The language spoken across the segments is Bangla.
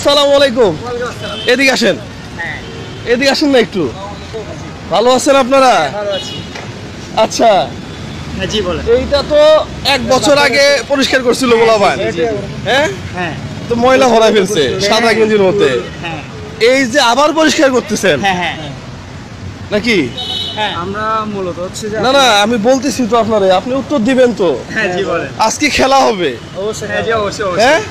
আসসালামু আলাইকুম। এদিকে আসেন, এদিকে আসেন না একটু। ভালো আছেন আপনারা? আচ্ছা, এইটা তো 1 বছর আগে পরিষ্কার করছিল বলাবান, হ্যাঁ? তো ময়লা ভরা ফেলছে সাদা গেঞ্জির মধ্যে। এই যে আবার পরিষ্কার করতেছেন নাকি? আমরা মূলত হচ্ছে যে না না, আমি বলতেছি তো আপনারা, আপনি উত্তর দিবেন তো। আজকে খেলা হবে, হ্যাঁ?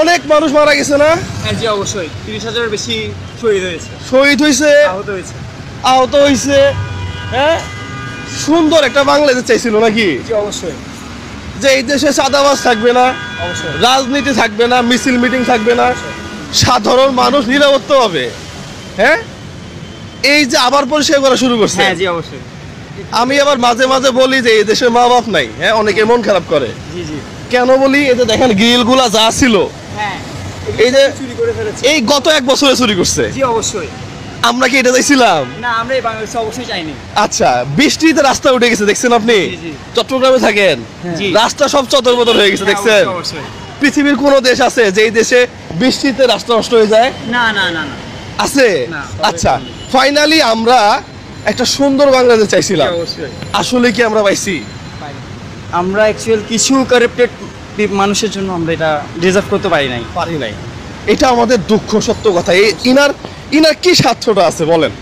অনেক মানুষ মারা গেছে না? হ্যাঁ জি অবশ্যই, 30,000-এর বেশি শহীদ হয়েছে, আহত হয়েছে। হ্যাঁ, সুন্দর একটা বাংলাদেশ চাইছিল নাকি? জি অবশ্যই, যে এই দেশে চাঁদাবাজ থাকবে না, রাজনীতি থাকবে না, মিছিল মিটিং থাকবে না, সাধারণ মানুষ নিরাপত্তা হবে। হ্যাঁ, এই যে আবার পরিষ্কার করা শুরু করছে। হ্যাঁ জি অবশ্যই। আমি আবার মাঝে মাঝে বলি যে এই দেশের মা বাপ নাই, হ্যাঁ, অনেকে মন খারাপ করে। জি জি। কেন বলি? এই যে দেখেন গ্রিল গুলা যা ছিল, হ্যাঁ, এই যে চুরি করে ফেলেছে। এই গত 1 বছরে চুরি করছে। জি অবশ্যই। আমরা কি এটা চাইছিলাম? না, আমরা এই বাংলাদেশে অবশ্যই চাইনি। আচ্ছা, বৃষ্টিতে রাস্তা উঠে গেছে, দেখছেন আপনি? চট্টগ্রামে থাকেন, রাস্তা সব চদর-বদর হয়ে গেছে, দেখছেন? পৃথিবীর কোন দেশ আছে যে এই দেশে বৃষ্টিতে রাস্তা নষ্ট হয়ে যায়? না না না না, আছে? আচ্ছা, ফাইনালি আমরা একটা সুন্দর বাংলাদেশ চাইছিলাম, আসলে কি আমরা পাইছি? আমরা অ্যাকচুয়াল কিছু কারাপ্টেড মানুষের জন্য আমরা এটা ডিজার্ভ করতে পারি নাই। এটা আমাদের দুঃখ, সত্য কথা। ইনার কি স্বার্থটা আছে বলেন?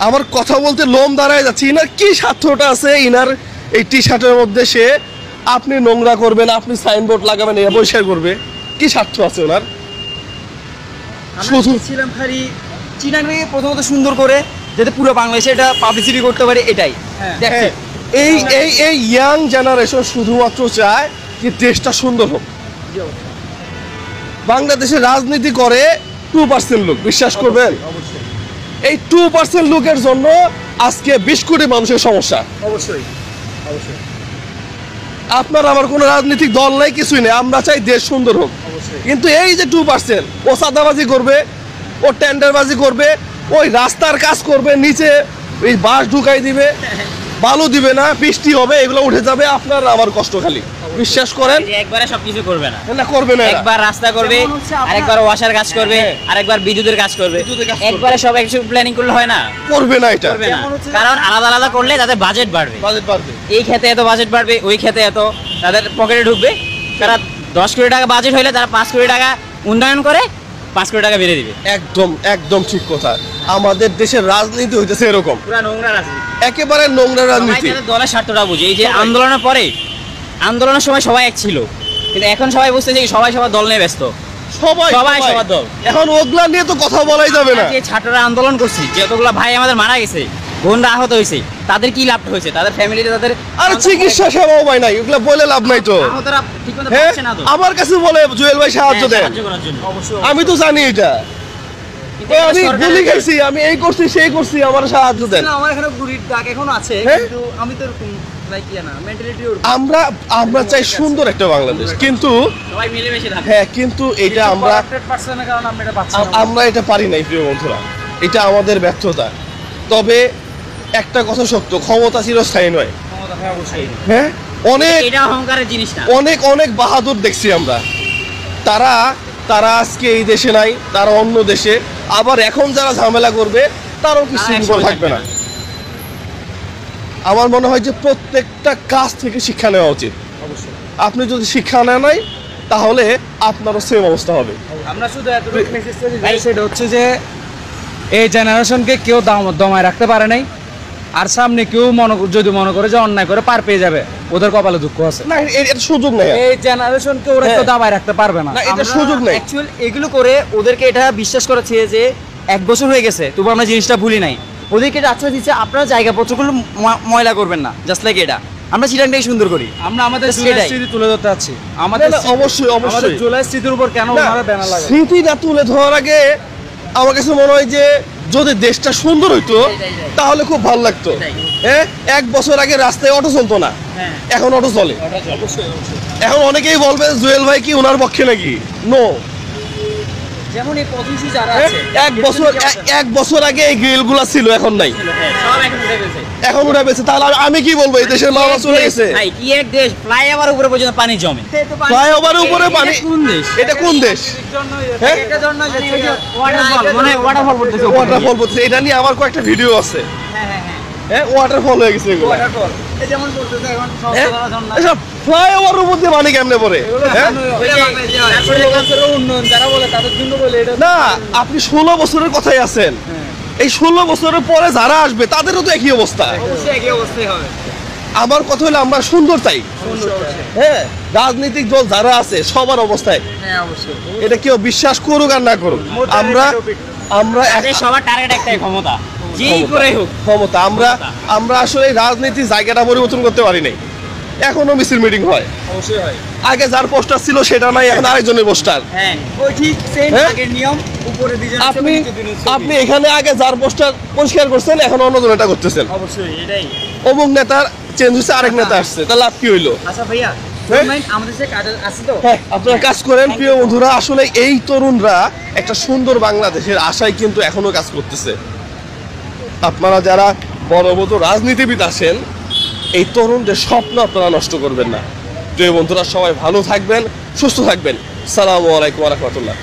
আমার কথা বলতে লোম দাঁড়ায় যাচ্ছে। ইনার কি স্বার্থটা আছে? ইনার এই টি শার্টের মধ্যে সে আপনি নোংরা করবেন, আপনি সাইনবোর্ড লাগাবেন, এ পরিষ্কার করবে, কি স্বার্থ আছে ওনার? শুধু ছিলাম খালি চিটাগাংকে প্রথমত সুন্দর করে যাতে পুরো বাংলাদেশে এটা পাবলিসিটি করতে পারে, এটাই। এই এই এই ইয়াং জেনারেশন শুধুমাত্র চায় যে দেশটা সুন্দর হোক। বাংলাদেশে রাজনীতি করে 2% লোক, বিশ্বাস করবেন? এই 2% লোকের জন্য আজকে 20 কোটি মানুষের সমস্যা। অবশ্যই। আপনার আমার কোনো রাজনৈতিক দল নাই, কিছুই নেই, আমরা চাই দেশ সুন্দর হোক। কিন্তু এই যে 2%, ও চাঁদাবাজি করবে, ও টেন্ডারবাজি করবে, ওই রাস্তার কাজ করবে, নিচে এই বাঁশ ঢুকাই দিবে, বালু দিবে না, বৃষ্টি হবে, এগুলো উঠে যাবে, আপনার আমার কষ্ট খালি। বিশ্বাস করেন, একবারে সবকিছু করবে না, করবে না। একবার রাস্তা করবে, আরেকবার ওয়াশার কাজ করবে, আরেকবার বিদ্যুতের কাজ করবে। একবারে সব কিছু প্ল্যানিং করলে হয় না, করবে না এটা। কারণ আলাদা আলাদা করলে তাদের বাজেট বাড়বে। এই ক্ষেত্রে এত বাজেট বাড়বে, ওই ক্ষেত্রে এত তাদের পকেটে ঢুকবে। তারা 10 কোটি টাকা বাজেট হইলে তারা 5 কোটি টাকা উন্নয়ন করে 5 কোটি টাকা বেড়ে দিবে। একদম ঠিক কথা। আমাদের দেশের রাজনীতি হইতেছে এরকম, পুরো নোংরা রাজনীতি, একেবারে নোংরা রাজনীতি। দলের স্বার্থটা বুঝে। এই যে আন্দোলনের পরে, আন্দোলনের সময় সবাই এক ছিল, কিন্তু এখন সবাই বুঝতেছে সবাই সবার দল নিয়ে ব্যস্ত। সবাই সবার দল। এখন ওগুলা নিয়ে তো কথা বলাই যাবে না। যে ছাত্ররা আন্দোলন করছে, যতগুলো ভাই আমাদের মারা গেছে, বোনরা আহত হয়েছে, তাদের কি লাভ হয়েছে? তাদের ফ্যামিলিতে তাদের আর চিকিৎসা সেবাও পায় নাই, ওগুলা বলে লাভ নাই তো। আমার কাছে বলে জুয়েল ভাই সাহায্য দেন, আমি তো জানি এটা। আমি গুলি খাইছি, আমি এই করছি সেই করছি, আমার সাহায্য দেন। আমার এখানে গুলির দাগ এখনো আছে, কিন্তু আমি তো এরকম আমরা চাই সুন্দর একটা বাংলাদেশ, কিন্তু সবাই মিলেমিশে থাকে। হ্যাঁ, কিন্তু এটা আমরা এটা পারি নাই প্রিয় বন্ধুরা, এটা আমাদের ব্যর্থতা। তবে একটা কথা সত্য, ক্ষমতা চিরস্থায়ী নয়। হ্যাঁ, অনেক বাহাদুর দেখছি আমরা। তারা আজকে এই দেশে নাই, তারা অন্য দেশে। আবার এখন যারা ঝামেলা করবে তারাও কি শৃঙ্খল থাকবে না। আমার মনে হয় যে প্রত্যেকটা কাজ থেকে শিক্ষা নেওয়া উচিত। আপনি যদি শিক্ষা নেন নাই, তাহলে আপনারও সেম অবস্থা হবে। আমরা শুধু এতটুকু মেসেজ করি, সেটা হচ্ছে যে এই জেনারেশনকে কেউ দমায় রাখতে পারে নাই। আর সামনে কেউ যদি মনে করে যে অন্যায় করে পার পেয়ে যাবে, ওদের কপালে দুঃখ আছে। না, এটা সুযোগ নেই। এই জেনারেশনকে ওরা কেউ দাবায় রাখতে পারবে না, এটা সুযোগ নেই। অ্যাকচুয়াল এগুলো করে ওদেরকে এটা বিশ্বাস করাচ্ছে যে 1 বছর হয়ে গেছে, তবু আমরা জিনিসটা ভুলি নাই। ওদেরকে এটা আশ্বাস দিচ্ছে আপনারা জায়গাপত্রগুলো ময়লা করবেন না, জাস্ট লাইক এটা। আমরা চিটাংটাই সুন্দর করি, আমরা আমাদের স্মৃতি তুলে ধরতে চাচ্ছি। আমাদের অবশ্যই জুলাই স্মৃতির উপর কেন ওনারা ব্যানার লাগায়? স্মৃতিটা তুলে ধরার আগে আমার কাছে মনে হয় যে যদি দেশটা সুন্দর হইতো তাহলে খুব ভালো লাগতো। 1 বছর আগে রাস্তায় অটো চলতো না, এখন অটো চলে। এখন অনেকেই বলবে জুয়েল ভাই কি ওনার পক্ষে নাকি? নো, যেমন এই পদ্ধতি যারা হ্যাঁ? এক বছর আগে এই গ্রিলগুলো ছিল, এখন নাই, সব এখন উঠে গেছে। এখন উঠে পেয়েছে। তাহলে আমি কি বলবো, এই দেশের মা চলে গেছে। ভাই কি এক দেশ, ফ্লাইওভার উপরে পর্যন্ত পানি জমে। ফ্লাইওভারের উপরে পানি, কোন দেশ? এটা কোন দেশ? হ্যাঁ? ওয়াটারফল পড়তেছে। ওয়াটারফল বলছে, এটা নিয়ে আমার কয়েকটা ভিডিও আছে। হ্যাঁ, ওয়াটারফল হয়ে গেছে এগুলো। এসব ফ্লাইওভারের উপর দিয়ে পানি কেমনে পড়ে? হ্যাঁ? না, আপনি 16 বছরের কথাই আছেন। এই 16 বছরের পরে যারা আসবে তাদেরও তো একই অবস্থা। আমার কথা হলো আমরা সুন্দর চাই। হ্যাঁ, রাজনৈতিক দল যারা আছে সবার অবস্থায়, এটা কেউ বিশ্বাস করুক আর না করুক, আমরা তাদের সবার টার্গেট একটাই, ক্ষমতা। যেই করে হোক ক্ষমতা। আমরা আসলে এই রাজনীতির জায়গাটা পরিবর্তন করতে পারি নাই। এখনো মিছিল মিটিং হয়, আগে যার পোস্টার ছিল সেটা নাই, এখন আরেকজনের পোস্টার। হ্যাঁ আপনি এখানে আগে যার পোস্টার পরিষ্কার করছেন, এখন অন্যজন এটা করতেছেন। অবশ্যই এটাই। অমুক নেতার চেঞ্জ হচ্ছে, আরেক নেতা আসছে, তাহলে লাভ কি হইলো? আচ্ছা ভাইয়া, হ্যাঁ? আমাদের যে কাজ আছে তো, হ্যাঁ, আপনারা কাজ করেন প্রিয় বন্ধুরা। আসলে এই তরুণরা একটা সুন্দর বাংলাদেশের আশায় কিন্তু এখনো কাজ করতেছে। আপনারা যারা বড় বড় রাজনীতিবিদ আছেন, এই তরুণদের স্বপ্ন আপনারা নষ্ট করবেন না। প্রিয় বন্ধুরা, সবাই ভালো থাকবেন, সুস্থ থাকবেন। আসসালামু আলাইকুম ওয়া রাহমাতুল্লাহ।